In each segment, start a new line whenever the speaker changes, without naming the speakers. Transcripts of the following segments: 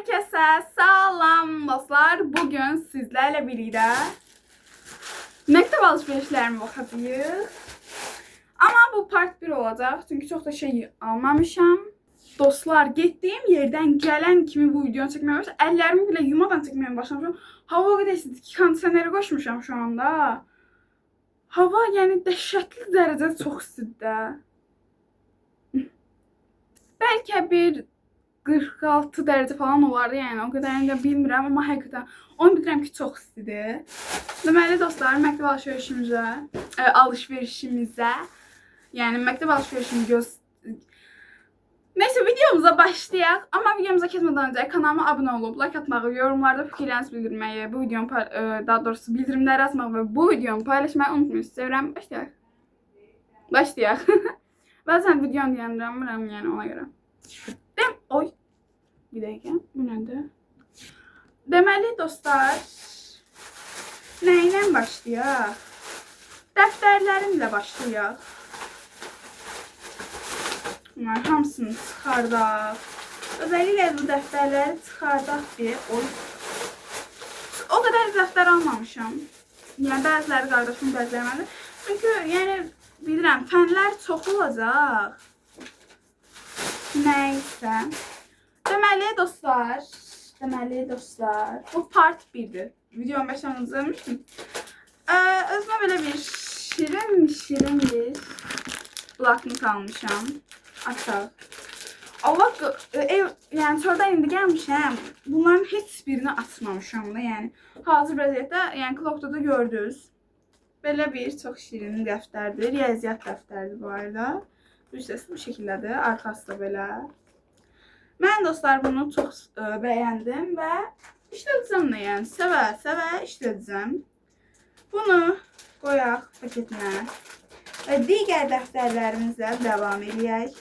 Herkese salam dostlar. Bugün sizlerle birlikte mektep alışverişlerime bakacağız. Ama bu part 1 olacak. Çünkü çok da şey almamışam. Dostlar, gittiğim yerden gelen kimi bu videonu çekmeye başladım. Ellerimi bile yumadan çekmeye başlamışam. Hava o kadar istidir ki kondisionere koşmuşam şu anda. Hava yani dehşetli derecede çok istidir. Belki bir 46 derece falan olardı yani. O kadarını da bilmirəm, amma həqiqətən onu bilirəm ki, çox istidir. Deməli dostlar, məktəb alışverişimizə, yəni məktəb alışverişimi Neyse, videomuza başlayaq. Amma videomuza keçmədən öncə kanalıma abunə olub, like atmağı, yorumlarda fikirlərinizi bildirməyi, bu videonun daha doğrusu bildirimləri açmağı və bu videonu paylaşmayı unutmayın. Sevirəm. Başlayaq. Bəzən videonu deyəndirəm, yəni ona görə. Oy. Bir dakika. Bu nədir? Deməli dostlar, nə ilə başlayaq? Dəftərlərimlə başlayaq. Bunlar hamısını çıxardaq. Özellikle bu dəftərləri çıxardaq bir. Oy. O kadar dəftər almamışam. Yəni bəziləri qardaşım, bəziləri məndə. Çünkü yəni bilirəm, fənlər çox olacaq. Neyse. Deməli dostlar, bu part 1'dir. Videonun başlamanızı demiştim. Özümə belə bir şirin bir bloknot almışam. Açaq. Allah, yəni sonradan indi gəlmişəm. Bunların heç birini açmamışam da, yəni hazır vəziyyətdə, yəni Klokda da gördünüz. Belə bir çox şirin dəftərdir. Riyaziyyat dəftərdir bu arada. Üstəsi bu şəkildədir, arxası da belə. Mən dostlar bunu çox bəyəndim və işlədəcəm də, yəni sevə işlədəcəm. Bunu qoyaq paketinə və digər dəftərlərimizlə devam edək.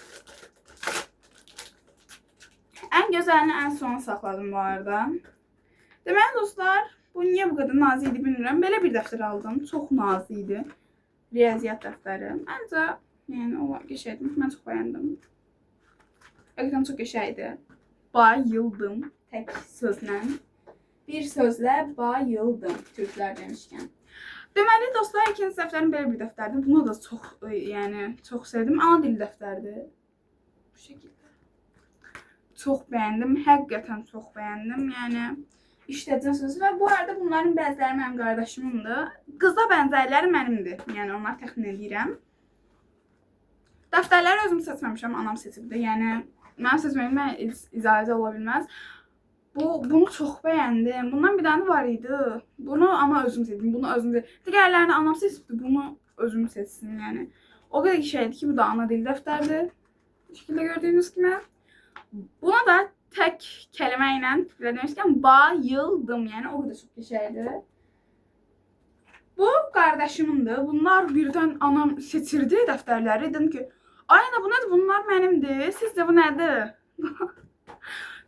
Ən gözəlini ən sona saxladım bu arada. Deməli dostlar, bu niyə bu qədər nazik idi bilmirəm. Belə bir dəftər aldım, çox nazik idi. Riyaziyyat dəftəri. Məncə yəni o qəşəngdir. Mən çox bəyəndim. Həqiqətən çox qəşəngdir. Bayıldım tək sözlə. Bir sözlə bayıldım türklər demişkən. Deməli dostlar, ikinci dəftərim belə bir dəftərdir. Bunu da çox sevdim. Ana dil dəftərdir. Bu şəkildə. Çox bəyəndim. Həqiqətən çox bəyəndim. Yəni işlədəcəm sözü və bu arada bunların bəziləri mənim qardaşımındır. Qıza bənzərləri mənimdir. Yəni onlar təxmin edirəm. Dəftərləri özüm seçməmişəm, anam seçibdi. Yəni mən seçməyimə icazə ola bilməz. Bunu çox bəyəndim. Bundan bir dənə var idi. Bunu amma özüm seçdim. Bunu özüm seçdim. Digərlərini anam seçibdi. Bunu özüm seçsin. Yəni o qədər şeydir ki, bu da ana dil dəftərdir. Bu şəkildə gördüyünüz kimi. Buna da tək kəlmə ilə demişkən bayıldım. Yəni o qədər çox şeydir. Bu qardaşımındır. Bunlar birdən anam seçirdi dəftərləri. Dedim ki, ay ana, bu nədir? Bunlar mənimdir. Sizcə bu nədir?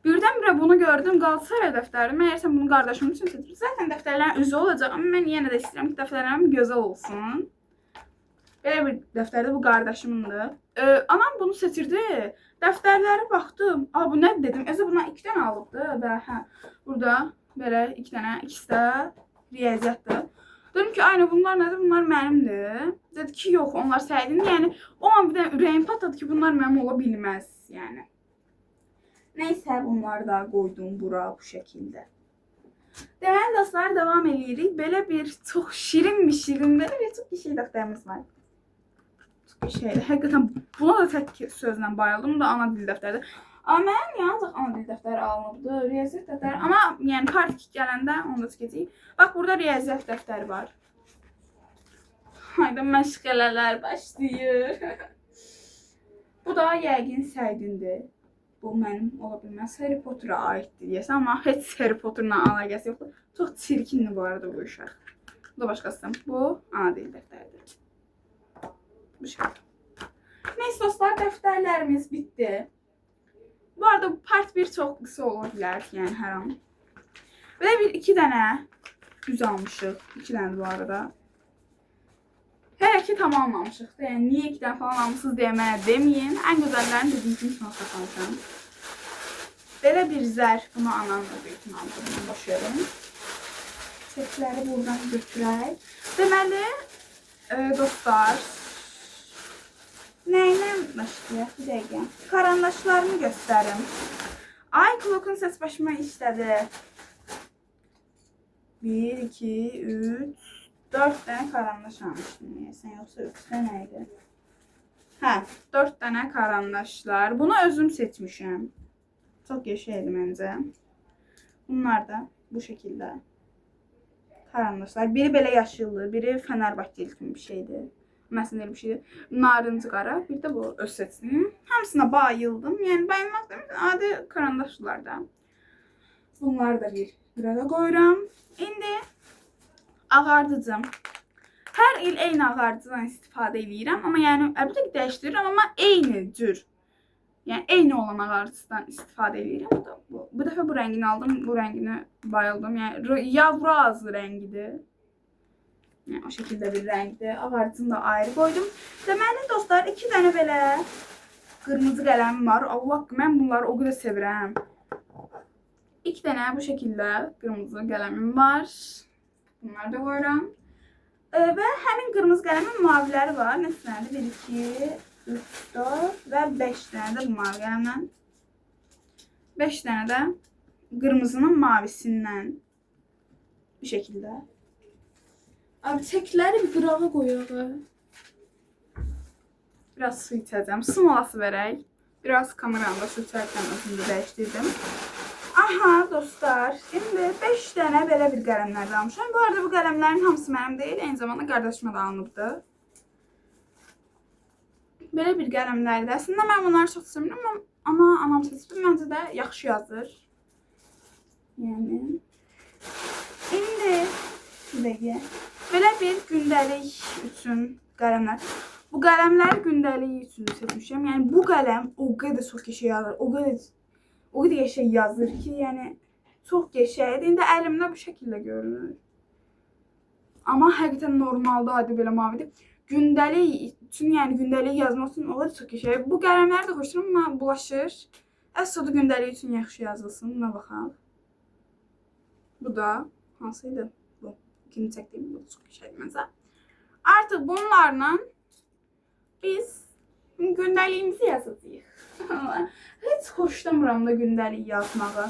Birdən-birə bunu gördüm. Qalatasaray dəftəri. Məyərsə bunu qardaşım üçün seçdim. Zaten dəftərlərin üzü olacaq. Amma mən yenə də istəyirəm ki, dəftərlərim gözəl olsun. Belə bir dəftərdə bu qardaşımındır. Anam bunu seçirdi. Dəftərləri baxdım. Bu nədir dedim. Özü bundan 2 dənə alıbdı. Və burada belə 2 dənə. İkisi də riyaziyyatdır. Dedim ki, aynı bunlar nədir? Bunlar mənimdir. Dedi ki, yox, onlar səydin. Yəni o an bir dənə ürəyim patladı ki, bunlar mənim ola bilməz. Yəni. Neysə, bunları da qoydum bura bu şəkildə. Deməli dostlar, devam edirik. Belə bir çox şirin belə bir çox şey dəftərimiz var. Çox şeydir. Həqiqətən buna da tək sözlə bayıldım. Bu da ana dil dəftəridir. Amma mənim yalnız ana dil dəftəri alınıbdı. Riyaziyyat dəftəri. Amma yəni part 2 gələndə onu da çəkəcəyik. Bax, burada riyaziyyat dəftəri var. Hayda, məşğələlər başlayır. Bu da yəqin səydindir. Bu mənim ola bilməz. Harry Potter'a aiddir deyəsən, amma heç Harry Potter'la əlaqəsi yoxdur. Çox çirkindir bu arada bu uşaq. Bu da başqası. Bu ana dil dəftəridir. Bu şəkildə. Neyse dostlar, dəftərlərimiz bitdi. Bu arada part 1 çox qısa ola bilər, yəni hər an. Belə bir 2 dənə üz almışıq. 2 dənə bu arada. Hələ ki tam almamışıq da, yəni niyə 2 dənə falan almışsınız deyə mənə deməyin. Ən gözəllərini dediyim kimi sonra saxlamışam. Belə bir zərf. Bunu anamla büyük ihtimalle bunu boş verin. Çekləri buradan götürək. Deməli, dostlar, nəylə başlayaq? Bir dəqiqə. Karandaşlarımı göstərim. Ay, Clock'un ses başıma işlədi. 1, 2, 3, 4 dənə karandaş almışdım. Neyəsən, yoxsa 3 dənə idi? Hə, 4 dənə karandaşlar. Bunu özüm seçmişəm. Çox yaşaydı məncə. Bunlar da bu şəkildə karandaşlar. Biri belə yaşıllı, biri Fenerbahçeli kimi bir şeydir. Məsələn bir şeydir. Narıncı qara, bir də bu öz seçdim. Hamısına bayıldım. Yəni bayılmaq demək adi karandaşlardan. Bunları da bir burada qoyuram. İndi ağardıcım. Hər il eyni ağardıcıdan istifadə edirəm, amma yəni əlbəttə ki dəyişdirirəm, amma eyni cür. Yəni eyni olan ağardıcıdan istifadə edirəm. Bu dəfə bu rəngini aldım, bu rəngini bayıldım. Yəni yavraz rəngidir. Yəni o şəkildə bir rəngdir. Ağardıcını da ayrı qoydum. Deməli dostlar, 2 dənə belə qırmızı qələmim var. Allah, mən bunları o qədər sevirəm. 2 dənə bu şəkildə qırmızı qələmim var. Bunları da qoyuram. Və həmin qırmızı qələmin maviləri var. Nəsələrdir? 1, 2, 3, 4 və 5 dənə də bu mavi qələmdən. 5 dənə də qırmızının mavisindən. Bu şəkildə. Abi çəkləri bir qırağa qoyaq. Biraz su içəcəm. Su molası verək. Biraz kameramda su içərkən özümdə dəyişdirdim. Aha dostlar, şimdi 5 dənə belə bir qələmlərdən almışam. Bu arada bu qələmlərin hamısı mənim deyil, eyni zamanda qardaşıma da alınıbdı. Belə bir qələmlərdir. Əslində mən bunları çox sevmirəm, amma anam seçib, məncə də yaxşı yazır. Yəni. İndi bir dəqiqə. Belə bir gündəlik üçün qələmlər. Bu qələmləri gündəlik üçün seçmişəm. Yəni bu qələm o qədər çox qəşəng yazır, o qədər qəşəng yazır ki, yəni çox qəşəngdir. İndi əlimdə bu şəkildə görünür. Amma həqiqətən normalda adi belə mavidir. Gündəlik üçün, yəni gündəlik yazmaq üçün o qədər çox qəşəng. Bu qələmləri də xoşlayıram, amma bulaşır. Əsl gündəlik üçün yaxşı yazılsın. Buna baxaq. Bu da hansıydı? Bu. İkinci çəkdiyim bu da çox qəşəngdir məncə. Artıq bunlarla biz gündəliyimizi yazacağıq. Heç xoşlamıram da gündəlik yazmağı.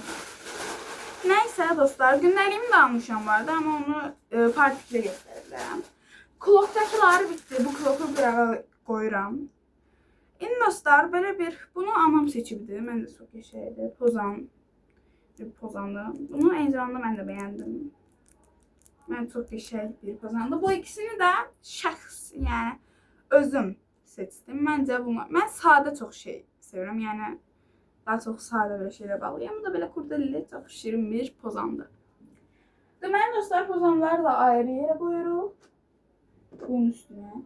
Nəysə dostlar, gündəliyimi də almışam vardı, amma onu partiklə göstərə bilərəm. Clock'dakiləri bitdi. Bu Clock'u qırağa qoyuram. İndi dostlar, belə bir, bunu anam seçibdi. Mən də çox qəşəngdir. Pozandı. Bunu eyni zamanda mən də bəyəndim. Mən çox qəşəng bir pozandı. Bu ikisini də şəxs, yəni özüm seçdim. Məncə bunlar. Mən sadə çox şey sevirəm. Yəni daha çox sadə belə şeylə bağlıyam. Bu da belə kurdelili çox şirin bir pozandı. Deməli dostlar, pozanları da ayrı yerə qoyuruq. Bunun üstünə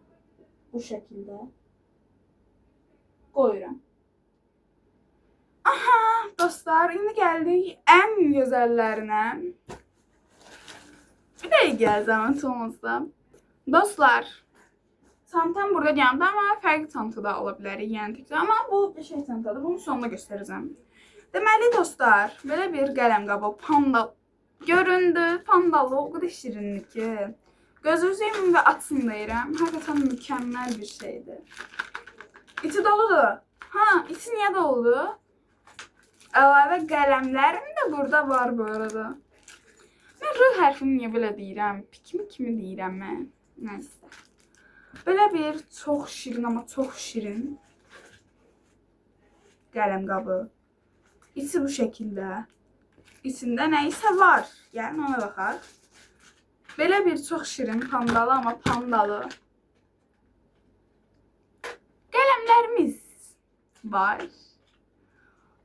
bu şəkildə qoyuram. Aha dostlar, indi gəldik ən gözəllərinə. Bir dəqiqə zəhmət olmazsa. Dostlar, çantam burada yanında, amma fərqli çantada ola bilərik. Yəni təkcə, amma bu qəşəng çantadır. Bunu sonunda göstərəcəm. Deməli dostlar, belə bir qələm qabı panda göründü. Pandalı o qədər şirindir ki. Gözünüzü yemin və açın deyirəm. Həqiqətən mükəmməl bir şeydir. İçi doludur. Ha, içi niyə doludu? Əlavə qələmlərim də burada var bu arada. Mən R hərfini niyə belə deyirəm? Pikmi kimi deyirəm mən. Nəysə. Belə bir çox şirin, amma çox şirin qələm qabı. İçi bu şəkildə. İçində nəyisə var. Yəni ona baxaq. Belə bir çox şirin, pandalı, amma pandalı qələmlərimiz var.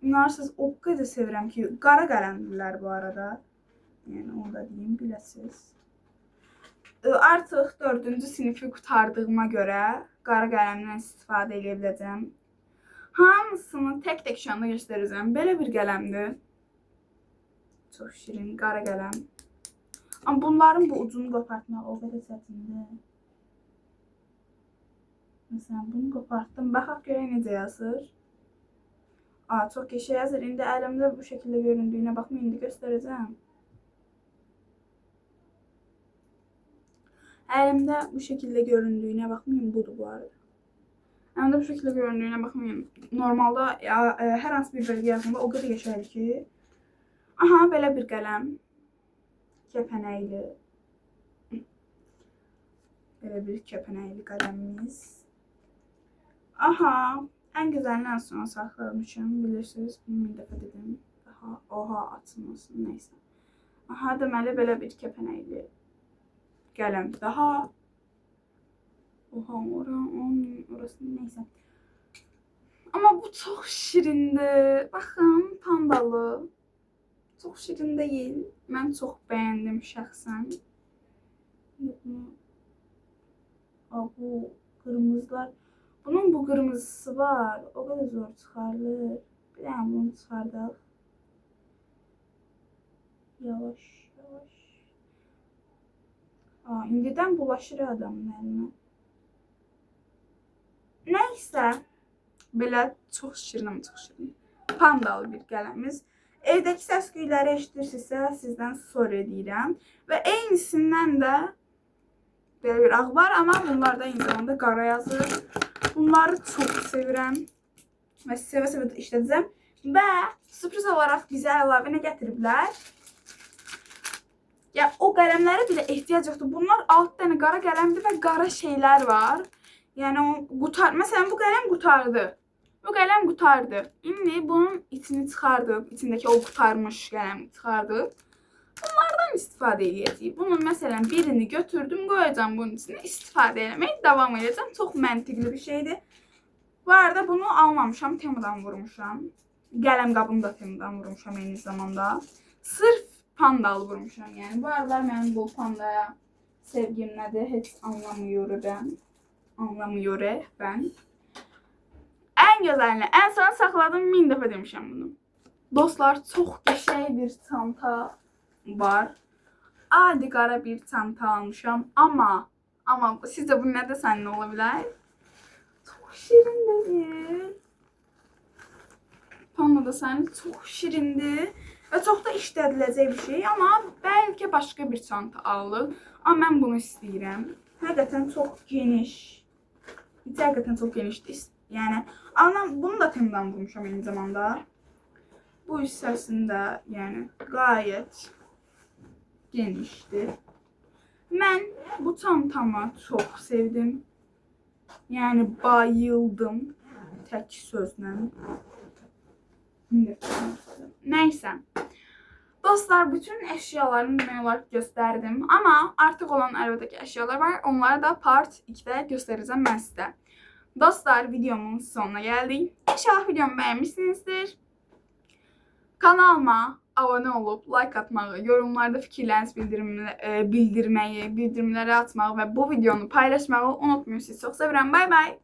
Bunları siz o qədər sevirəm ki, qara qələmdirlər bu arada. Yəni onu da deyim, biləsiniz. Artıq 4-cü sinifi qurtardığıma görə qara qələmdən istifadə edə biləcəm. Hamısını tək-tək şu anda göstərəcəm. Belə bir qələmdir. Çox şirin, qara qələm. Amma bunların bu ucunu qopartmaq o qədər çətindir. Məsələn, bunu qopartdım. Baxaq görək necə yazır. Çok kişi yazır. İndi əlimdə bu şekilde göründüğüne bakma, indi göstereceğim. Elimde bu şekilde göründüğüne bakmayın, budur bu arada. Elimde bu şekilde göründüğüne bakmayın. Normalde her hansı bir bölge yazımda o kadar geçerli ki. Aha, böyle bir kalem. Kepenekli. Böyle bir kepenekli kalemimiz. Aha, en güzelinden sonra saklamışım. Bilirsiniz, bunu bir defa dedim. Daha oha atılmasın, neyse. Aha, deməli böyle bir kepenekli kalem daha. Oha, orası neyse. Ama bu çok şirindi. Bakın, pandalı. Çok şirin değil. Ben çok beğendim şahsen. Bu kırmızılar. Bunun bu kırmızısı var. O kadar zor çıkarılır. Bir tane bunu çıkardık. Yavaş yavaş. İndiden bulaşır adamın eline. Neyse. Belə çox şirin, çox şirin. Pandalı bir qələmimiz. Evdəki səs-küyləri eşidirsinizsə, sizdən sorry edirəm. Və eynisindən də belə bir ağ var, amma bunlar da eyni zamanda qara yazır. Bunları çox sevirəm və sevə-sevə də işlədəcəm. Və sürpriz olaraq bizə əlavə nə gətiriblər? Ya, o qələmlərə belə ehtiyac yoxdur. Bunlar 6 dənə qara qələmdir və qara şeylər var. Yəni o məsələn bu qələm qutardı. Bu qələm qutardı. İndi bunun içini çıxardıb, içindəki o qutarmış qələmi çıxardıb. Bunlardan istifadə edəcəyik. Bunun məsələn birini götürdüm, qoyacağım bunun içine, istifadə etməyə davam edəcəm. Çox məntiqli bir şeydir. Bu arada bunu almamışam, Temu'dan vurmuşam. Qələm qabını da Temu'dan vurmuşam eyni zamanda. Sırf pandalı vurmuşam yəni. Bu aralar mənim bu pandaya sevgim nədir, heç anlamıyorum ben. En güzelini en sona sakladım, 1000 defa demişim bunu. Dostlar, çok qəşəng bir çanta var. Adi qara bir çanta almışam. Ama sizce bu ne desen ne olabilir? Çok şirin değil. Panda deseni çok şirindi. Ve çok da işlədiləcək bir şey. Ama belki başka bir çanta alır. Ama ben bunu istəyirəm. Həqiqətən çok geniş. Həqiqətən çok genişdir. Yani bunu da Temu'dan bulmuşam aynı zamanda. Bu hissəsində yani gayet genişdir. Ben bu çantamı çok sevdim. Yani bayıldım. Tek sözlə. Neyse. Dostlar, bütün eşyalarını demək olaraq gösterdim. Ama artık olan əlbəttə eşyalar var. Onları da part 2'de göstereceğim ben size. Dostlar, videomun sonuna geldik. İnşallah videomu beğenmişsinizdir. Kanalıma abone olup like atmağı, yorumlarda fikirlərinizi bildirməyi, bildirimləri atmağı ve bu videonu paylaşmağı unutmayın. Sizi çok sevirəm. Bay bay.